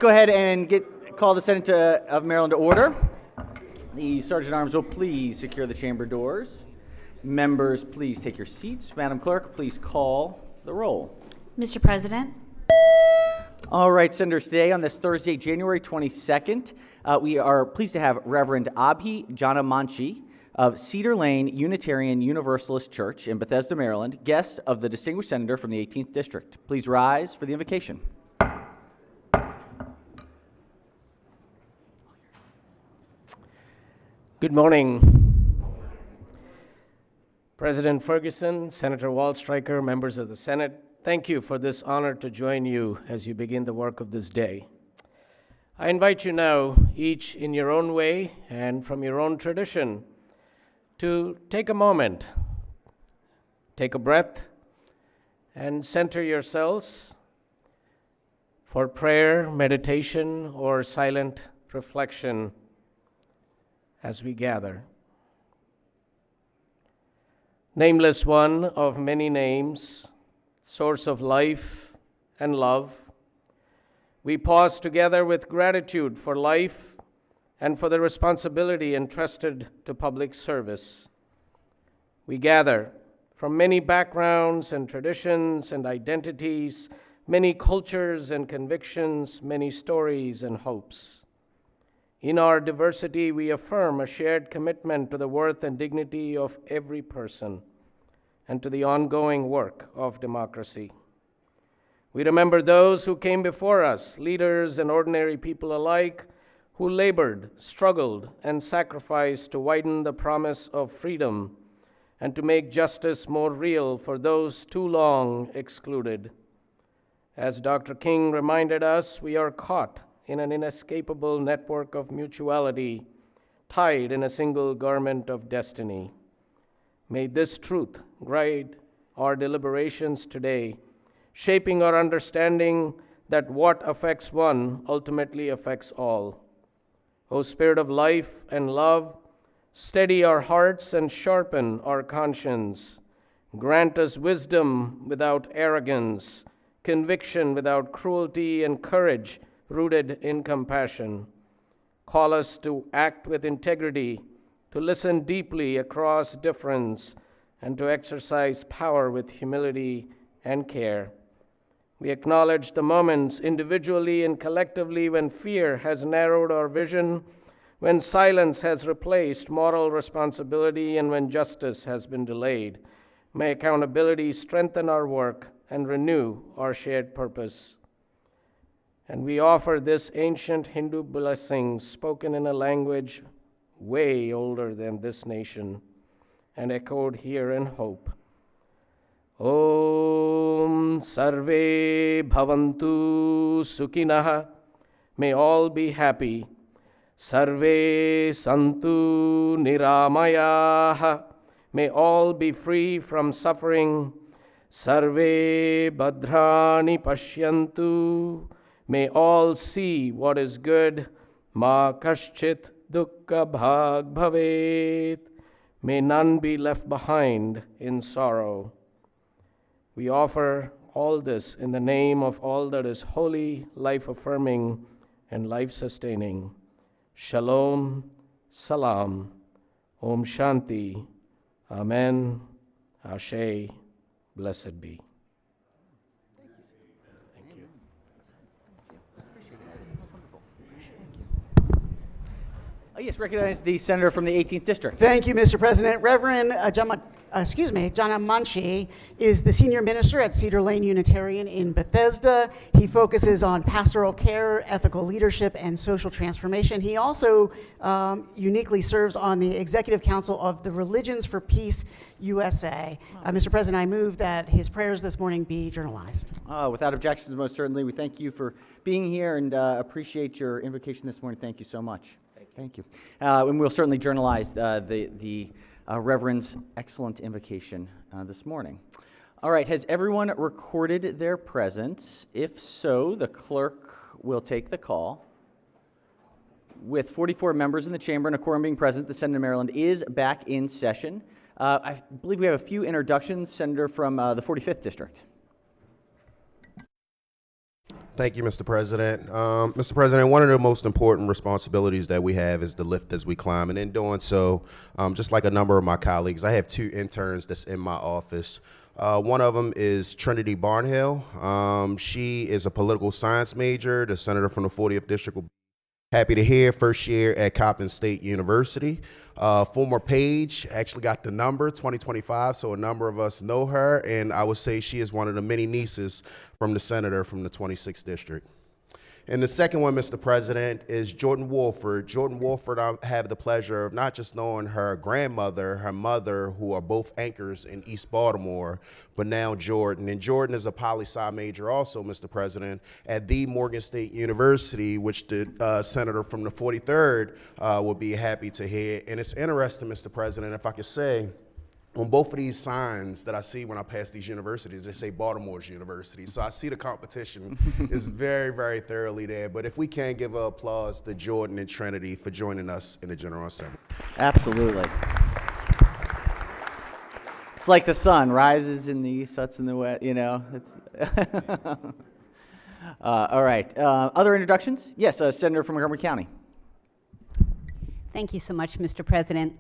Go ahead and call the Senate of Maryland to order. The Sergeant at Arms will please secure the chamber doors. Members, please take your seats. Madam Clerk, please call the roll. Mr. President. All right, Senators, today on this Thursday, January 22nd, we are pleased to have Reverend Abhi Janamanchi of Cedar Lane Unitarian Universalist Church in Bethesda, Maryland, guest of the distinguished senator from the 18th District. Please rise for the invocation. Good morning. President Ferguson, Senator Waldstreicher, members of the Senate, thank you for this honor to join you as you begin the work of this day. I invite you now, each in your own way and from your own tradition, to take a moment, take a breath, and center yourselves for prayer, meditation, or silent reflection as we gather. Nameless one of many names, source of life and love, we pause together with gratitude for life and for the responsibility entrusted to public service. We gather from many backgrounds and traditions and identities, many cultures and convictions, many stories and hopes. In our diversity, we affirm a shared commitment to the worth and dignity of every person and to the ongoing work of democracy. We remember those who came before us, leaders and ordinary people alike, who labored, struggled, and sacrificed to widen the promise of freedom and to make justice more real for those too long excluded. As Dr. King reminded us, we are caught in an inescapable network of mutuality, tied in a single garment of destiny. May this truth guide our deliberations today, shaping our understanding that what affects one ultimately affects all. O Spirit of life and love, steady our hearts and sharpen our conscience. Grant us wisdom without arrogance, conviction without cruelty, and courage rooted in compassion. Call us to act with integrity, to listen deeply across difference, and to exercise power with humility and care. We acknowledge the moments individually and collectively when fear has narrowed our vision, when silence has replaced moral responsibility, and when justice has been delayed. May accountability strengthen our work and renew our shared purpose. And we offer this ancient Hindu blessing spoken in a language way older than this nation and echoed here in hope. Om Sarve Bhavantu Sukhinah. May all be happy. Sarve Santu Niramayah. May all be free from suffering. Sarve Bhadrani Pashyantu. May all see what is good. Ma kaschit dukkha bhag bhavet. May none be left behind in sorrow. We offer all this in the name of all that is holy, life-affirming, and life-sustaining. Shalom, salam, Om Shanti, Amen, Ashe, blessed be. Yes, recognize the senator from the 18th District. Thank you, Mr. President. Reverend Janamanchi is the senior minister at Cedar Lane Unitarian in Bethesda. He focuses on pastoral care, ethical leadership, and social transformation. He also uniquely serves on the Executive Council of the Religions for Peace USA. Mr. President, I move that his prayers this morning be journalized. Without objections, most certainly. We thank you for being here and appreciate your invocation this morning. Thank you so much. Thank you. And we'll certainly journalize the Reverend's excellent invocation this morning. All right, has everyone recorded their presence? If so, the clerk will take the call. With 44 members in the chamber and a quorum being present, the Senate of Maryland is back in session. I believe we have a few introductions. Senator from the 45th District. Thank you, Mr. President. Mr. President, one of the most important responsibilities that we have is to lift as we climb. And in doing so, just like a number of my colleagues, I have 2 interns that's in my office. One of them is Trinity Barnhill. She is a political science major, the senator from the 40th District. Happy to hear, first year at Coppin State University. Former Page, actually got the number, 2025, so a number of us know her, and I would say she is one of the many nieces from the senator from the 26th District. And the second one, Mr. President, is Jordan Wolford. Jordan Wolford, I have the pleasure of not just knowing her grandmother, her mother, who are both anchors in East Baltimore, but now Jordan. And Jordan is a poli-sci major also, Mr. President, at the Morgan State University, which the senator from the 43rd will be happy to hear. And it's interesting, Mr. President, if I could say, on both of these signs that I see when I pass these universities, they say Baltimore's University. So I see the competition is very, very thoroughly there. But if we can give an applause to Jordan and Trinity for joining us in the General Assembly. Absolutely. It's like the sun rises in the east, sets in the west, you know. It's all right. Other introductions? Yes, Senator from Montgomery County. Thank you so much, Mr. President.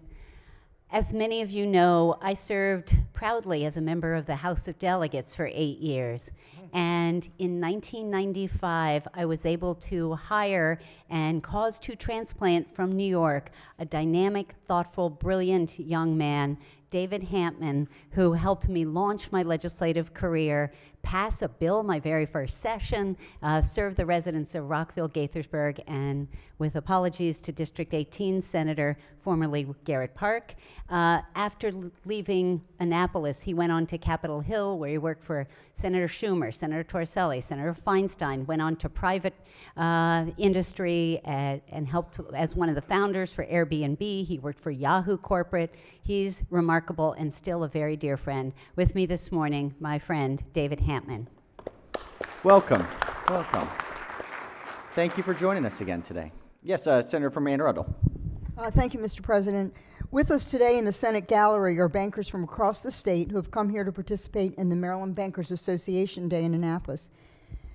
As many of you know, I served proudly as a member of the House of Delegates for 8 years. And in 1995, I was able to hire and cause to transplant from New York a dynamic, thoughtful, brilliant young man, David Hampman, who helped me launch my legislative career, pass a bill my very first session, serve the residents of Rockville-Gaithersburg, and with apologies to District 18 Senator, formerly Garrett Park. After leaving Annapolis, he went on to Capitol Hill, where he worked for Senator Schumer, Senator Torricelli, Senator Feinstein, went on to private industry and helped as one of the founders for Airbnb. He worked for Yahoo Corporate. He's remarkable and still a very dear friend. With me this morning, my friend, David Hampman. Welcome. Welcome. Thank you for joining us again today. Yes, Senator from Anne Arundel. Thank you, Mr. President. With us today in the Senate gallery are bankers from across the state who have come here to participate in the Maryland Bankers Association Day in Annapolis.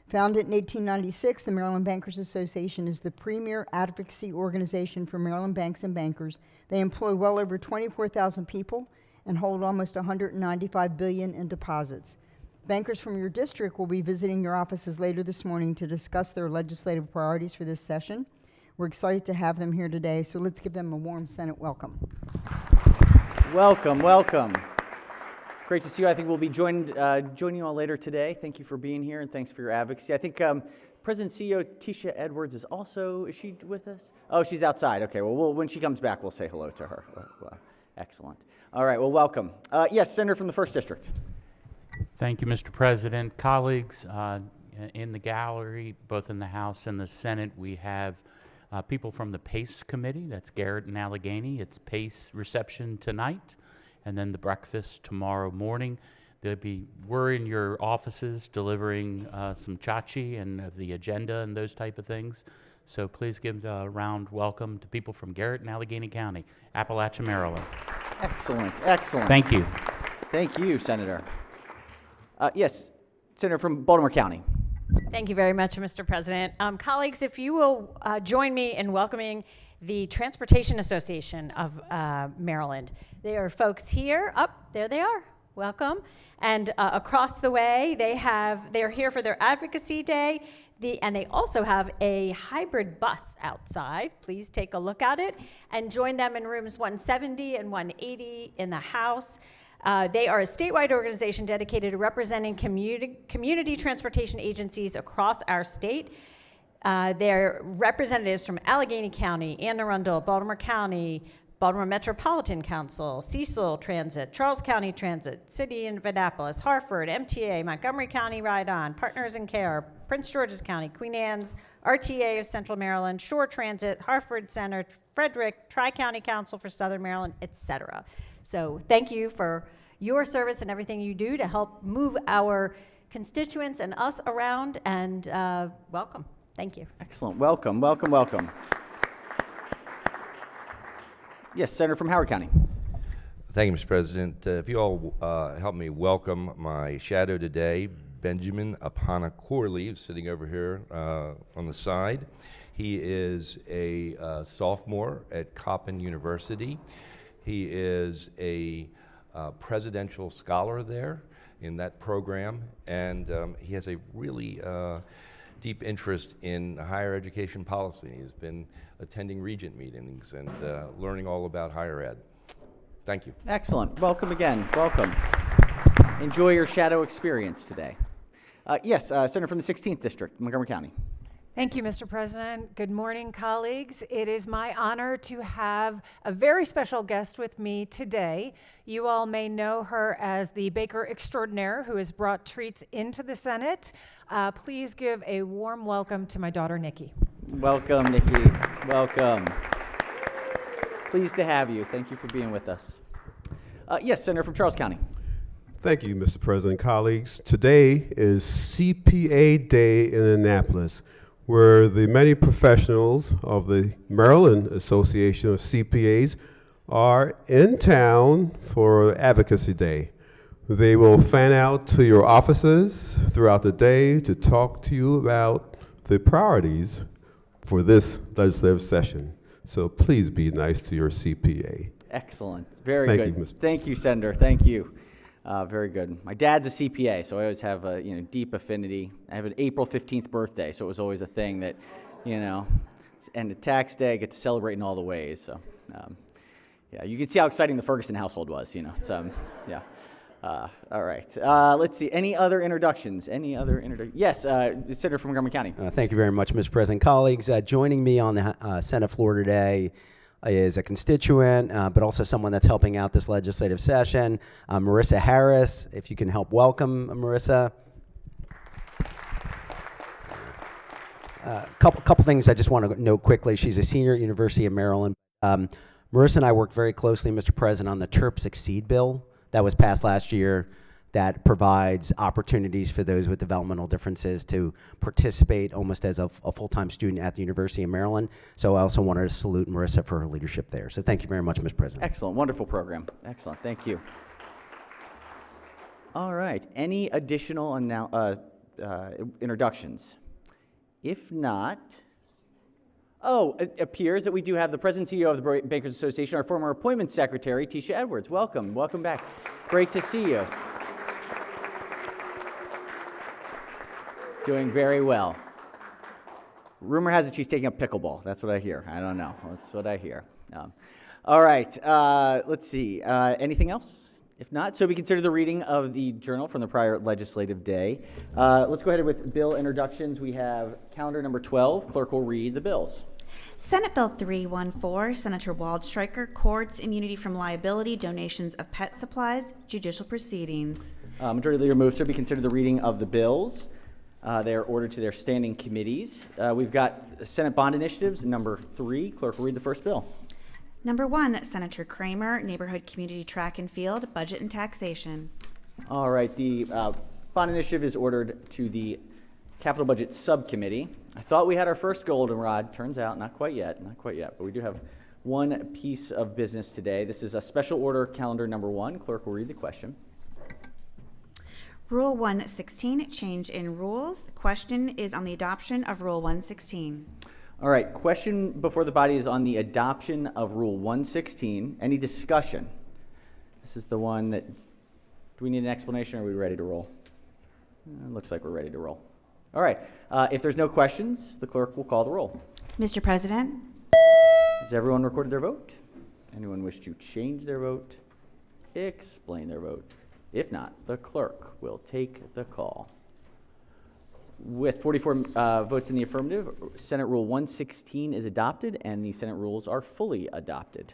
Founded in 1896, the Maryland Bankers Association is the premier advocacy organization for Maryland banks and bankers. They employ well over 24,000 people and hold almost $195 billion in deposits. Bankers from your district will be visiting your offices later this morning to discuss their legislative priorities for this session. We're excited to have them here today, so let's give them a warm Senate welcome. Welcome, welcome. Great to see you. I think we'll be joining you all later today. Thank you for being here, and thanks for your advocacy. I think President CEO Tisha Edwards is she with us? Oh, she's outside. Okay, well, when she comes back, we'll say hello to her. Excellent. All right, well, welcome. Yes, Senator from the 1st District. Thank you, Mr. President. Colleagues, in the gallery, both in the House and the Senate, we have people from the PACE committee. That's Garrett and Allegheny. It's PACE reception tonight, and then the breakfast tomorrow morning. We're in your offices delivering some chachi and the agenda and those type of things. So please give a round welcome to people from Garrett and Allegheny County, Appalachia, Maryland. Excellent, excellent. Thank you. Thank you, Senator. Yes, Senator from Baltimore County. Thank you very much, Mr. President. Colleagues, if you will join me in welcoming the Transportation Association of Maryland. There are folks here. There they are. Welcome. And across the way, they're here for their Advocacy Day. And they also have a hybrid bus outside. Please take a look at it and join them in rooms 170 and 180 in the House. They are a statewide organization dedicated to representing community transportation agencies across our state. They're representatives from Allegheny County, Anne Arundel, Baltimore County, Baltimore Metropolitan Council, Cecil Transit, Charles County Transit, City of Annapolis, Hartford, MTA, Montgomery County Ride-On, Partners in Care, Prince George's County, Queen Anne's, RTA of Central Maryland, Shore Transit, Hartford Center, Frederick, Tri-County Council for Southern Maryland, etc. So thank you for your service and everything you do to help move our constituents and us around, and welcome. Thank you. Excellent. Welcome, welcome, welcome. Yes, Senator from Howard County. Thank you, Mr. President. If you all help me welcome my shadow today, Benjamin Apana Corley, who's sitting over here on the side. He is a sophomore at Coppin University. He is a presidential scholar there in that program, and he has a really deep interest in higher education policy. He's been attending Regent meetings and learning all about higher ed. Thank you. Excellent. Welcome again. Welcome. Enjoy your shadow experience today. Yes, Senator from the 16th District, Montgomery County. Thank you, Mr. President. Good morning, colleagues. It is my honor to have a very special guest with me today. You all may know her as the baker extraordinaire who has brought treats into the Senate. Please give a warm welcome to my daughter, Nikki. Welcome, Nikki. Welcome. Pleased to have you. Thank you for being with us. Yes, Senator from Charles County. Thank you, Mr. President. Colleagues, today is CPA Day in Annapolis, where the many professionals of the Maryland Association of CPAs are in town for Advocacy Day. They will fan out to your offices throughout the day to talk to you about the priorities for this legislative session. So please be nice to your CPA. Excellent. Very Thank good. you, Mr. Thank you, Senator. Thank you. Very good. My dad's a CPA, so I always have a deep affinity. I have an April 15th birthday, so it was always a thing that, and the tax day, I get to celebrate in all the ways. So, yeah, you can see how exciting the Ferguson household was. Yeah. All right. Let's see. Any other introductions? Yes, Senator from Montgomery County. Thank you very much, Mr. President. Colleagues, joining me on the Senate floor today is a constituent, but also someone that's helping out this legislative session, Marissa Harris. If you can help welcome Marissa. Couple things I just want to note quickly. She's a senior at University of Maryland. Marissa and I worked very closely, Mr. President, on the TERP Succeed bill that was passed last year that provides opportunities for those with developmental differences to participate almost as a full-time student at the University of Maryland. So I also wanted to salute Marissa for her leadership there. So thank you very much, Mr. President. Excellent. Wonderful program. Excellent. Thank you. All right. Any additional introductions? If not, it appears that we do have the President and CEO of the Bankers Association, our former Appointments Secretary, Tisha Edwards. Welcome. Welcome back. Great to see you. Doing very well. Rumor has it she's taking up pickleball. That's what I hear. I don't know. That's what I hear. All right. Let's see. Anything else? If not, so we consider the reading of the journal from the prior legislative day. Let's go ahead with bill introductions. We have calendar number 12. Clerk will read the bills. Senate Bill 314, Senator Waldstreicher, Courts, Immunity from Liability, Donations of Pet Supplies, Judicial Proceedings. Majority Leader moves to be considered the reading of the bills. They are ordered to their standing committees. We've got Senate bond initiatives, number 3. Clerk will read the first bill. Number 1, Senator Kramer, Neighborhood Community Track and Field, Budget and Taxation. All right, the bond initiative is ordered to the Capital Budget Subcommittee. I thought we had our first goldenrod. Turns out, not quite yet, but we do have one piece of business today. This is a special order calendar number 1. Clerk will read the question. Rule 116, change in rules. The question is on the adoption of Rule 116. All right, question before the body is on the adoption of Rule 116. Any discussion? This is the one that, do we need an explanation or are we ready to roll? It looks like we're ready to roll. All right, if there's no questions, the clerk will call the roll. Mr. President? Has everyone recorded their vote? Anyone wish to change their vote? Explain their vote? If not, the clerk will take the call. With 44 votes in the affirmative, Senate Rule 116 is adopted and the Senate rules are fully adopted.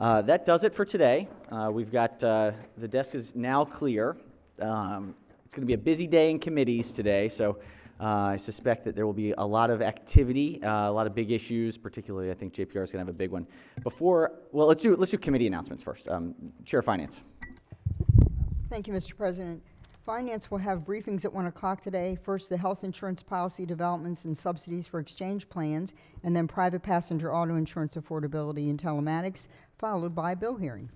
That does it for today. We've got, the desk is now clear. It's going to be a busy day in committees today, so I suspect that there will be a lot of activity, a lot of big issues, particularly I think JPR is going to have a big one. Let's do committee announcements first. Chair of Finance. Thank you, Mr. President. Finance will have briefings at 1 o'clock today. First, the health insurance policy developments and subsidies for exchange plans, and then private passenger auto insurance affordability and telematics, followed by a bill hearing.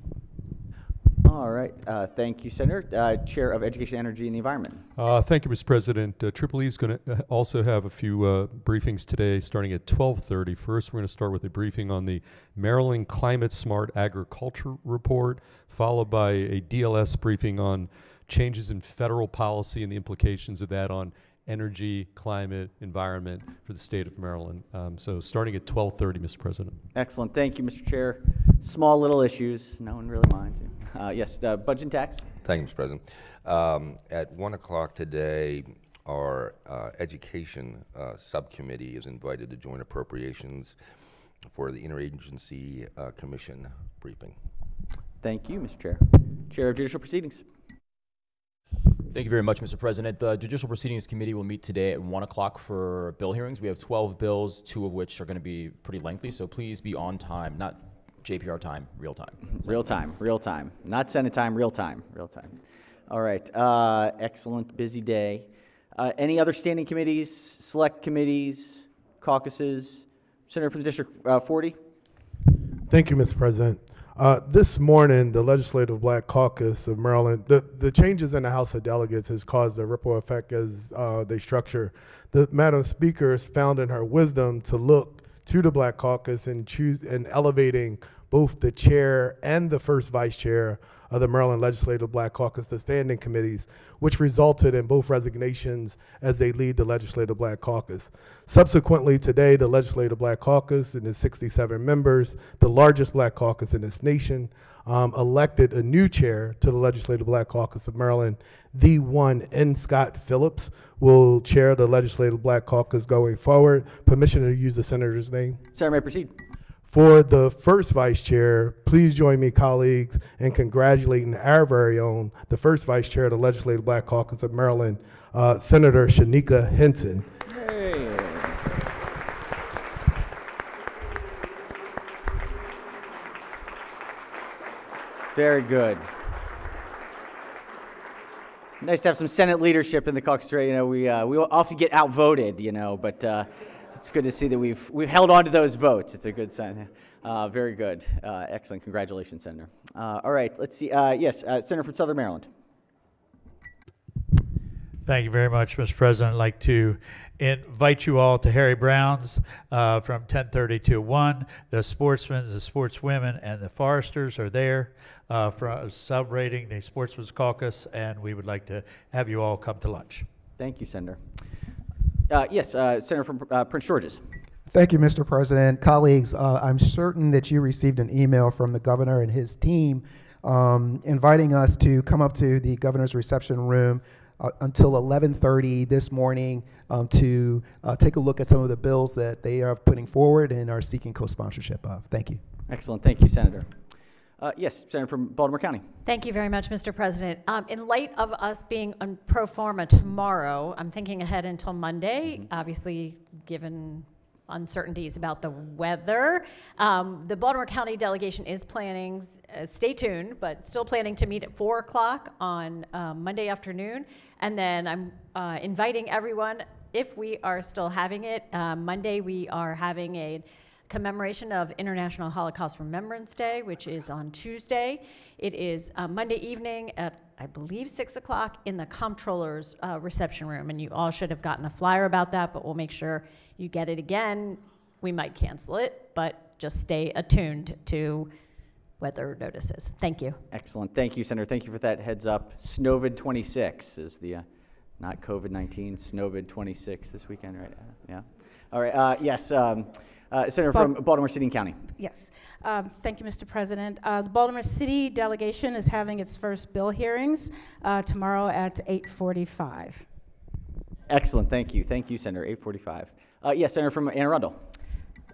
All right. Thank you, Senator. Chair of Education, Energy, and the Environment. Thank you, Mr. President. Triple E is going to also have a few briefings today starting at 12:30. First, we're going to start with a briefing on the Maryland Climate Smart Agriculture Report, followed by a DLS briefing on changes in federal policy and the implications of that on energy, climate, environment for the state of Maryland. So starting at 12:30, Mr. President. Excellent. Thank you, Mr. Chair. Small little issues. No one really minds. Yes, budget and tax. Thank you, Mr. President. At 1 o'clock today, our Education Subcommittee is invited to join appropriations for the Interagency Commission briefing. Thank you, Mr. Chair. Chair of Judicial Proceedings. Thank you very much, Mr. President. The Judicial Proceedings Committee will meet today at 1 o'clock for bill hearings. We have 12 bills, 2 of which are going to be pretty lengthy, so please be on time, not JPR time, real time. Real time, real time. Not Senate time, real time, real time. All right, excellent, busy day. Any other standing committees, select committees, caucuses? Senator from District 40. Thank you, Mr. President. This morning, the Legislative Black Caucus of Maryland, the changes in the House of Delegates has caused a ripple effect as they structure. The Madam Speaker has found in her wisdom to look to the Black Caucus and choose and elevating both the chair and the first vice chair of the Maryland Legislative Black Caucus to standing committees, which resulted in both resignations as they lead the Legislative Black Caucus. Subsequently, today, the Legislative Black Caucus and its 67 members, the largest Black caucus in this nation, elected a new chair to the Legislative Black Caucus of Maryland. The one, N. Scott Phillips, will chair the Legislative Black Caucus going forward. Permission to use the senator's name? Senator may proceed. For the first vice chair, please join me, colleagues, in congratulating our very own, the first vice chair of the Legislative Black Caucus of Maryland, Senator Shanika Hinton. Hey. Very good. Nice to have some Senate leadership in the caucus. Right? You know, we often get outvoted, you know, but it's good to see that we've held on to those votes. It's a good sign. Very good. Excellent. Congratulations, Senator. All right. Let's see. Yes, Senator from Southern Maryland. Thank you very much, Mr. President. I'd like to invite you all to Harry Brown's from 10:30 to 1. The sportsmen, the sportswomen, and the foresters are there for celebrating the Sportsmen's Caucus, and we would like to have you all come to lunch. Thank you, Senator. Yes, Senator from Prince George's. Thank you, Mr. President. Colleagues, I'm certain that you received an email from the governor and his team inviting us to come up to the governor's reception room until 11:30 this morning to take a look at some of the bills that they are putting forward and are seeking co-sponsorship of. Thank you. Excellent. Thank you, Senator. Yes, Senator from Baltimore County. Thank you very much, Mr. President. In light of us being on pro forma tomorrow, I'm thinking ahead until Monday, obviously given uncertainties about the weather. The Baltimore County delegation is planning, stay tuned, but still planning to meet at 4 o'clock on Monday afternoon. And then I'm inviting everyone, if we are still having it, Monday we are having a commemoration of International Holocaust Remembrance Day, which is on Tuesday. It is Monday evening at, I believe, 6 o'clock in the comptroller's reception room. And you all should have gotten a flyer about that, but we'll make sure you get it again. We might cancel it, but just stay attuned to weather notices. Thank you. Excellent. Thank you, Senator. Thank you for that heads up. Snowvid 26 is the, not COVID-19, Snowvid 26 this weekend, right? Yeah. All right. Yes. Senator from Baltimore City and County. Yes. Thank you, Mr. President. The Baltimore City delegation is having its first bill hearings tomorrow at 8:45. Excellent. Thank you. Thank you, Senator. 8:45. Yes, Senator from Anne Arundel.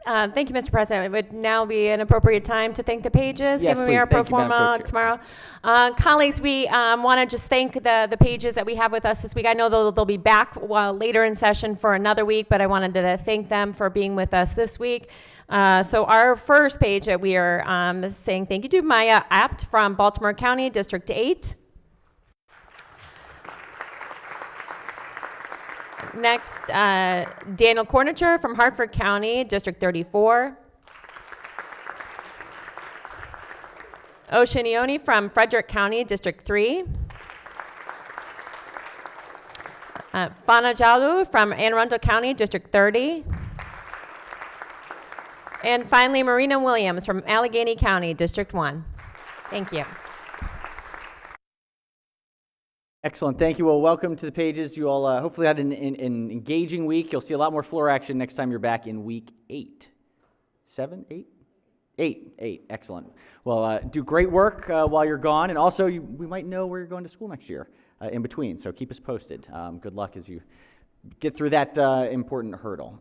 Thank you, Mr. President. It would now be an appropriate time to thank the pages, Yes, given we please. are pro Thank you, Madam forma Co-Chair. tomorrow. Colleagues, we want to just thank the pages that we have with us this week. I know they'll be back later in session for another week, but I wanted to thank them for being with us this week. So our first page that we are saying thank you to Maya Apt from Baltimore County, District 8. Next, Daniel Cornicher from Hartford County, District 34. Oceanioni from Frederick County, District 3. Fanajalu from Anne Arundel County, District 30. And finally, Marina Williams from Allegheny County, District 1. Thank you. Excellent. Thank you. Well, welcome to the pages. You all hopefully had an engaging week. You'll see a lot more floor action next time you're back in week 8. 7, 8? 8. Excellent. Well, do great work while you're gone. And also, we might know where you're going to school next year in between. So keep us posted. Good luck as you get through that important hurdle.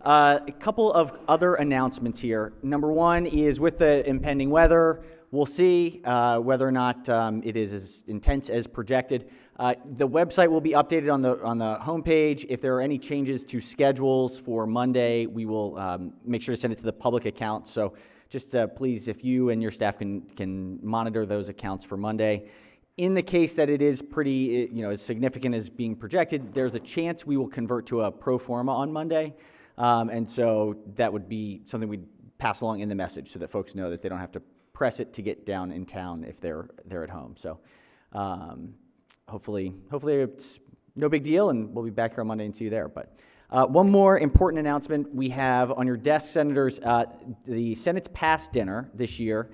A couple of other announcements here. Number one is with the impending weather, we'll see whether or not it is as intense as projected. The website will be updated on the homepage. If there are any changes to schedules for Monday, we will make sure to send it to the public account. So just please, if you and your staff can monitor those accounts for Monday. In the case that it is pretty, as significant as being projected, there's a chance we will convert to a pro forma on Monday. And so that would be something we'd pass along in the message so that folks know that they don't have to press it to get down in town if they're at home. So hopefully it's no big deal, and we'll be back here on Monday and see you there. But one more important announcement we have on your desk, Senators. The Senate's past dinner this year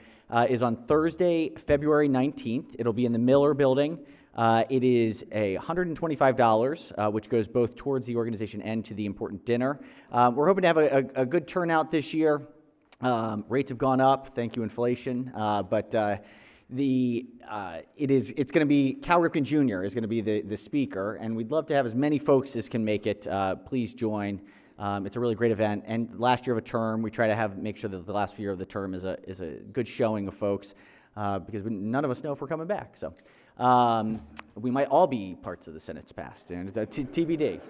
is on Thursday, February 19th. It'll be in the Miller Building. It is $125, which goes both towards the organization and to the important dinner. We're hoping to have a good turnout this year. Rates have gone up, thank you, inflation. But it's going to be Cal Ripken Jr. is going to be the speaker, and we'd love to have as many folks as can make it. Please join. It's a really great event. And last year of a term, we try to make sure that the last year of the term is a good showing of folks, because none of us know if we're coming back. So we might all be parts of the Senate's past, and it's TBD.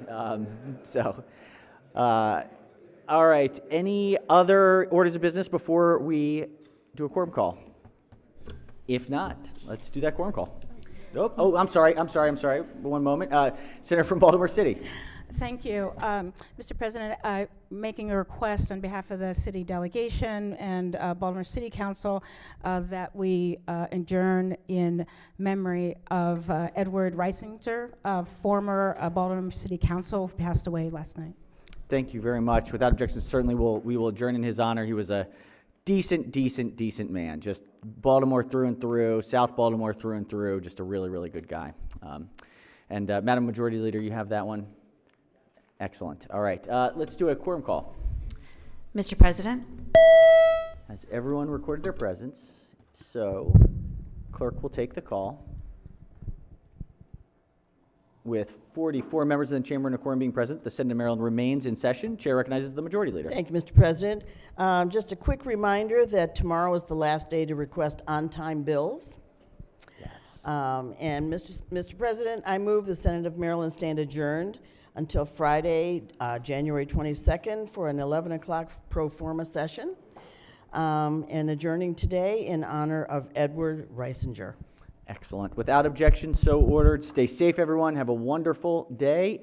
All right. Any other orders of business before we do a quorum call? If not, let's do that quorum call. Oh, I'm sorry. One moment. Senator from Baltimore City. Thank you. Mr. President, I'm making a request on behalf of the city delegation and Baltimore City Council that we adjourn in memory of Edward Reisinger, former Baltimore City Council, who passed away last night. Thank you very much. Without objection, certainly we will adjourn in his honor. He was a decent man. Just Baltimore through and through, South Baltimore through and through, just a really, really good guy. And Madam Majority Leader, you have that one? Excellent. All right. Let's do a quorum call. Mr. President? Has everyone recorded their presence? So clerk will take the call. With 44 members in the chamber and a quorum being present, the Senate of Maryland remains in session. Chair recognizes the Majority Leader. Thank you, Mr. President. Just a quick reminder that tomorrow is the last day to request on-time bills. Yes. And Mr. President, I move the Senate of Maryland stand adjourned until Friday, January 22nd for an 11 o'clock pro forma session, and adjourning today in honor of Edward Reisinger. Excellent. Without objection, so ordered. Stay safe, everyone. Have a wonderful day.